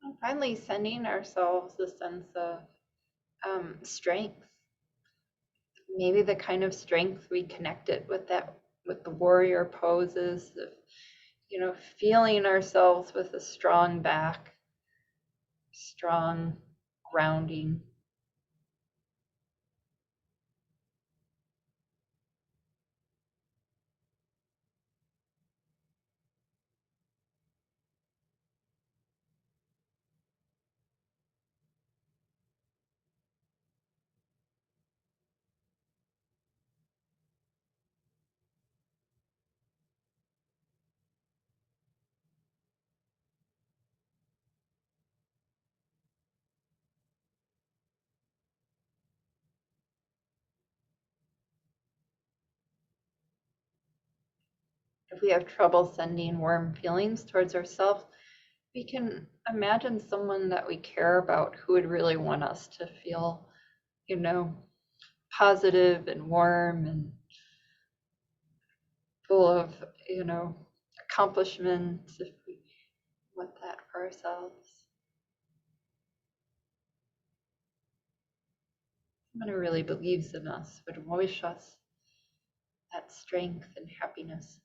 And finally, sending ourselves a sense of strength. Maybe the kind of strength we connected with the warrior poses of, feeling ourselves with a strong back, strong grounding. If we have trouble sending warm feelings towards ourselves, we can imagine someone that we care about who would really want us to feel, positive and warm and full of, accomplishments, if we want that for ourselves. Someone who really believes in us would wish us that strength and happiness.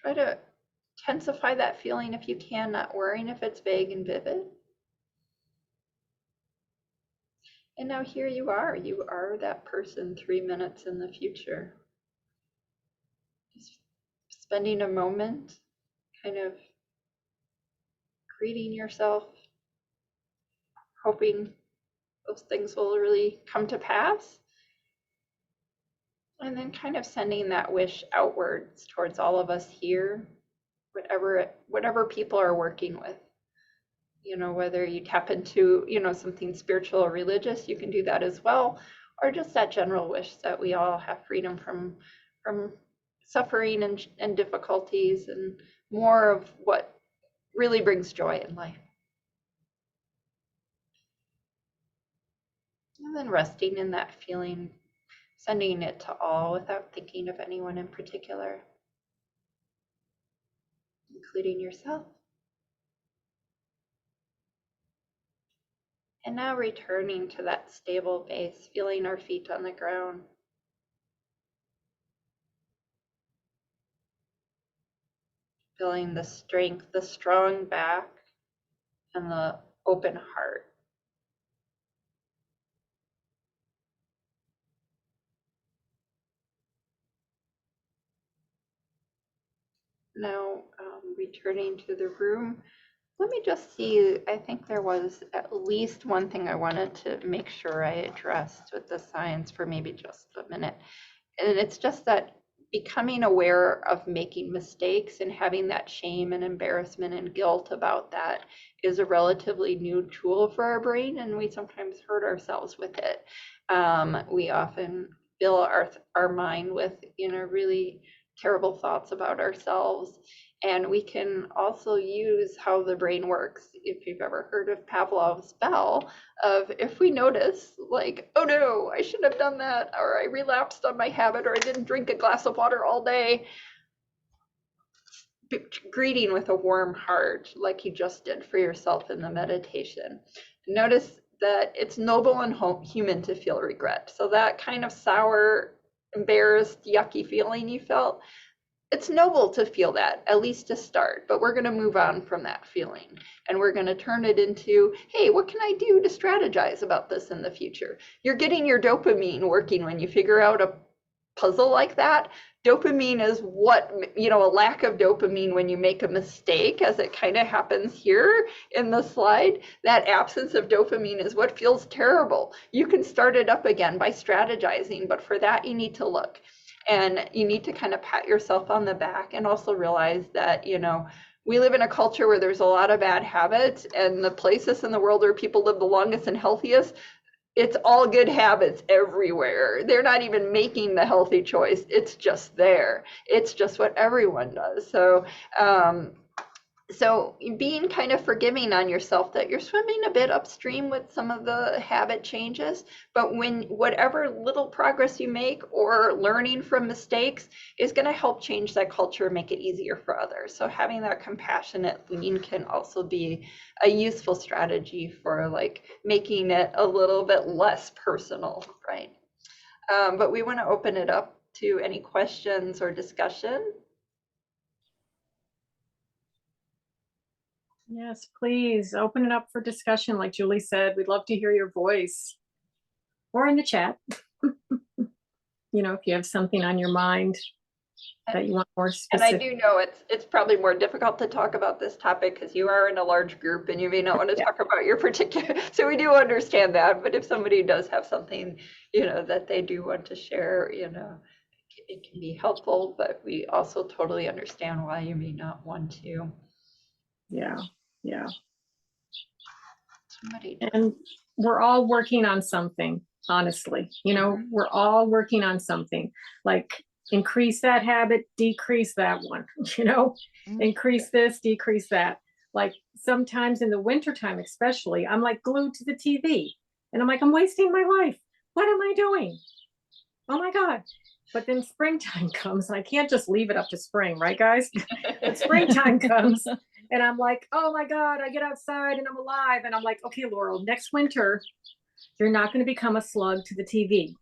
Try to intensify that feeling if you can, not worrying if it's vague and vivid. And now here you are that person 3 minutes in the future. Just spending a moment kind of greeting yourself, hoping those things will really come to pass. And then kind of sending that wish outwards towards all of us here, whatever people are working with. Whether you tap into, something spiritual or religious, you can do that as well, or just that general wish that we all have freedom from suffering and difficulties and more of what really brings joy in life. And then resting in that feeling, sending it to all without thinking of anyone in particular, including yourself. And now returning to that stable base, feeling our feet on the ground. Feeling the strength, the strong back, and the open heart. Now returning to the room. Let me just see, I think there was at least one thing I wanted to make sure I addressed with the science for maybe just a minute. And it's just that becoming aware of making mistakes and having that shame and embarrassment and guilt about that is a relatively new tool for our brain, and we sometimes hurt ourselves with it. We often fill our mind with, really terrible thoughts about ourselves. And we can also use how the brain works. If you've ever heard of Pavlov's bell, of if we notice, like, oh no, I shouldn't have done that, or I relapsed on my habit, or I didn't drink a glass of water all day, greeting with a warm heart, like you just did for yourself in the meditation. Notice that it's noble and human to feel regret. So that kind of sour, embarrassed, yucky feeling you felt, it's noble to feel that, at least to start, but we're going to move on from that feeling and we're going to turn it into, hey, what can I do to strategize about this in the future? You're getting your dopamine working when you figure out a puzzle like that. Dopamine is what, a lack of dopamine when you make a mistake, as it kind of happens here in the slide. That absence of dopamine is what feels terrible. You can start it up again by strategizing, but for that you need to look. And you need to kind of pat yourself on the back and also realize that, we live in a culture where there's a lot of bad habits, and the places in the world where people live the longest and healthiest, it's all good habits everywhere. They're not even making the healthy choice. It's just there. It's just what everyone does. So being kind of forgiving on yourself that you're swimming a bit upstream with some of the habit changes, but whatever little progress you make or learning from mistakes is going to help change that culture, make it easier for others. So having that compassionate lean can also be a useful strategy for like making it a little bit less personal, right? But we want to open it up to any questions or discussion. Yes, please open it up for discussion. Like Julie said, we'd love to hear your voice or in the chat. If you have something on your mind that you want more specific. And I do know it's probably more difficult to talk about this topic because you are in a large group and you may not want to talk about your particular, so we do understand that. But if somebody does have something, that they do want to share, it can be helpful, but we also totally understand why you may not want to. Yeah. Somebody and we're all working on something, honestly. We're all working on something, like increase that habit, decrease that one, increase this, decrease that. Like sometimes in the wintertime especially, I'm like glued to the TV and I'm like, I'm wasting my life. What am I doing? Oh my God. But then springtime comes and I can't just leave it up to spring, right, guys? But springtime comes and I'm like, oh my God, I get outside and I'm alive. And I'm like, okay, Laurel, next winter, you're not going to become a slug to the TV.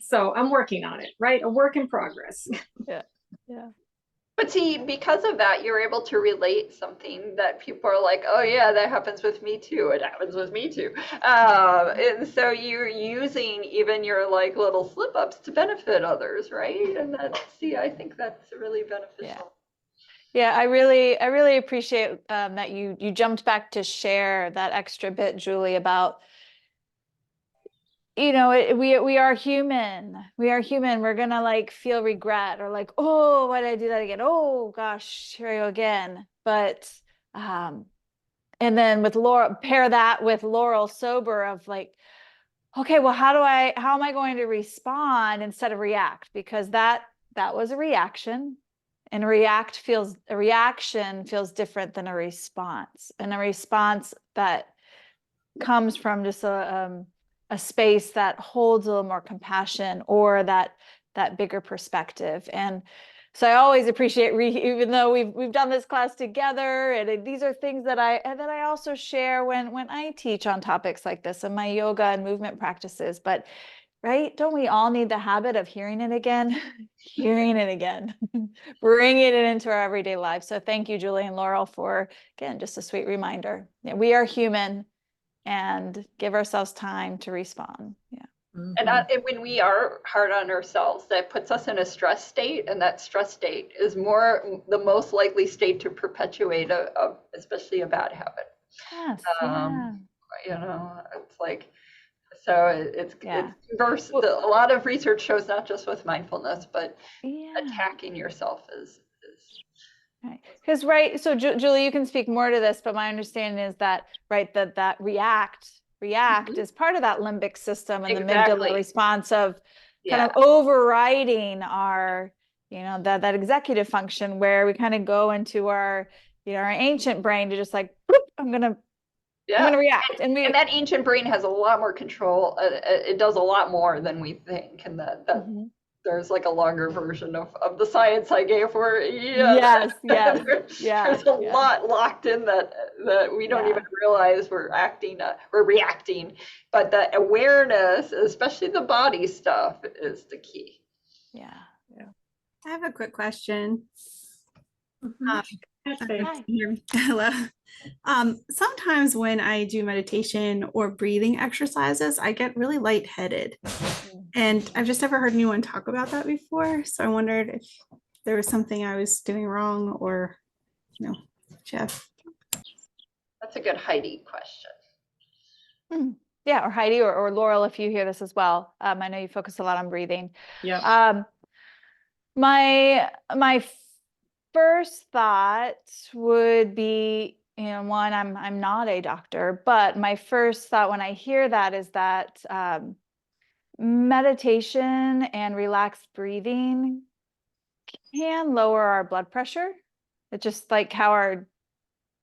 So I'm working on it, right? A work in progress. Yeah. But see, because of that, you're able to relate something that people are like, oh yeah, that happens with me too. It happens with me too. And so you're using even your like little slip ups to benefit others, right? And I think that's really beneficial. Yeah, I really appreciate that you jumped back to share that extra bit, Julie, about we are human. We are human. We're gonna like feel regret or like, oh, why did I do that again? Oh gosh, here I go again. But and then with Laurel, pair that with Laurel sober of like, okay, well, how am I going to respond instead of react? Because that was a reaction. And a reaction feels different than a response. And a response that comes from just a space that holds a little more compassion or that bigger perspective. And so I always appreciate, even though we've done this class together, and these are things that I also share when I teach on topics like this in my yoga and movement practices. But right, don't we all need the habit of hearing it again, hearing it again, bringing it into our everyday lives? So thank you, Julie and Laurel, for again just a sweet reminder. We are human. And give ourselves time to respond. Yeah. And when we are hard on ourselves, that puts us in a stress state, and that stress state is the most likely state to perpetuate especially a bad habit. Yes. It's like So it's verse. Well, A lot of research shows not just with mindfulness, but yeah. attacking yourself is Right. Because, right. So Julie, you can speak more to this, but my understanding is that, right, that react is part of that limbic system and the amygdala response of kind of overriding our, that executive function where we kind of go into our, our ancient brain to just like, boop, I'm gonna react. And that ancient brain has a lot more control. It does a lot more than we think, and that there's like a longer version of the science I gave where there's a lot locked in that we don't even realize we're reacting, but the awareness, especially the body stuff, is the key. I have a quick question. Hi. Hello. Sometimes when I do meditation or breathing exercises, I get really lightheaded. And I've just never heard anyone talk about that before. So I wondered if there was something I was doing wrong or, Jeff. That's a good Heidi question. Yeah, or Heidi or Laurel, if you hear this as well. I know you focus a lot on breathing. Yeah. My first thought would be, one, I'm not a doctor, but my first thought when I hear that is that meditation and relaxed breathing can lower our blood pressure. It's just like how our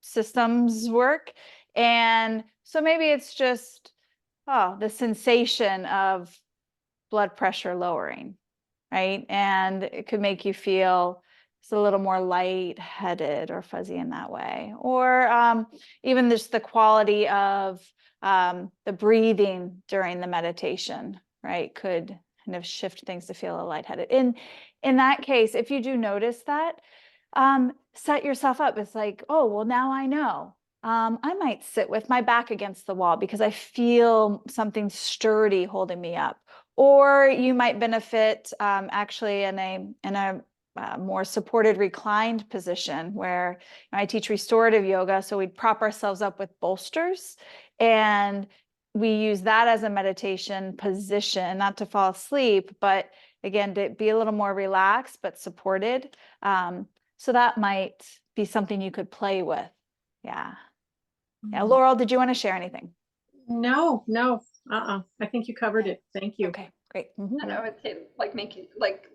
systems work. And so maybe it's just, the sensation of blood pressure lowering, right? And it could make you feel just a little more lightheaded or fuzzy in that way. Or even just the quality of the breathing during the meditation, right? Could kind of shift things to feel a little lightheaded. In that case, if you do notice that, set yourself up. It's like, oh, well, now I know. I might sit with my back against the wall because I feel something sturdy holding me up. Or you might benefit actually in a more supported reclined position where I teach restorative yoga. So we'd prop ourselves up with bolsters and we use that as a meditation position, not to fall asleep, but again, to be a little more relaxed, but supported. So that might be something you could play with. Yeah. Laurel, did you want to share anything? No. I think you covered it. Thank you. Okay, great. And I would say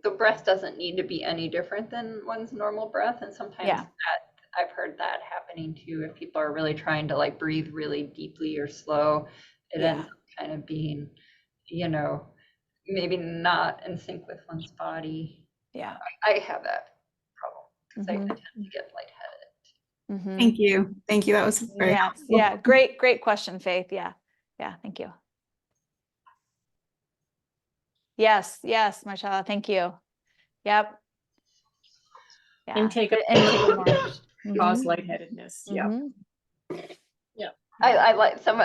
the breath doesn't need to be any different than one's normal breath. And sometimes I've heard that happening too. If people are really trying to breathe really deeply or slow, it ends up kind of being, maybe not in sync with one's body. Yeah. I have that problem because I tend to get lightheaded. Thank you. That was very helpful. Yeah. Great question, Faith. Yeah. Thank you. Yes, Marcella. Thank you. Yep. Yeah. Intake cause lightheadedness. Yeah. I like some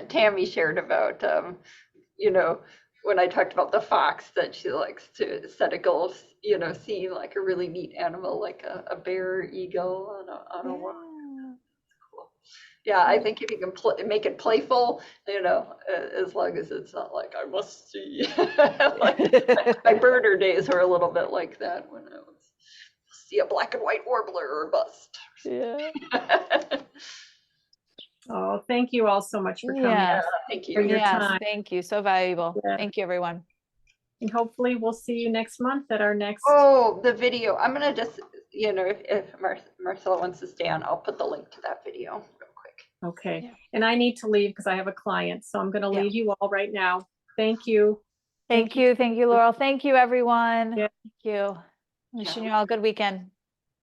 Tammy shared about when I talked about the fox that she likes to set a goal, seeing like a really neat animal like a bear or eagle on a walk. Cool. Yeah, I think if you can make it playful, as long as it's not like I must see. My birder days were a little bit like that when I was see a black and white warbler or bust. Yeah. Oh, thank you all so much for coming. Thank you for your time. Thank you. So valuable. Thank you, everyone. And hopefully we'll see you next month at our next. Oh, the video. I'm going to just, if Marcella wants to stay on, I'll put the link to that video real quick. Okay. Yeah. And I need to leave because I have a client. So I'm going to leave you all right now. Thank you. Thank you, Laurel. Thank you, everyone. Yeah. Thank you. Wishing you all a good weekend.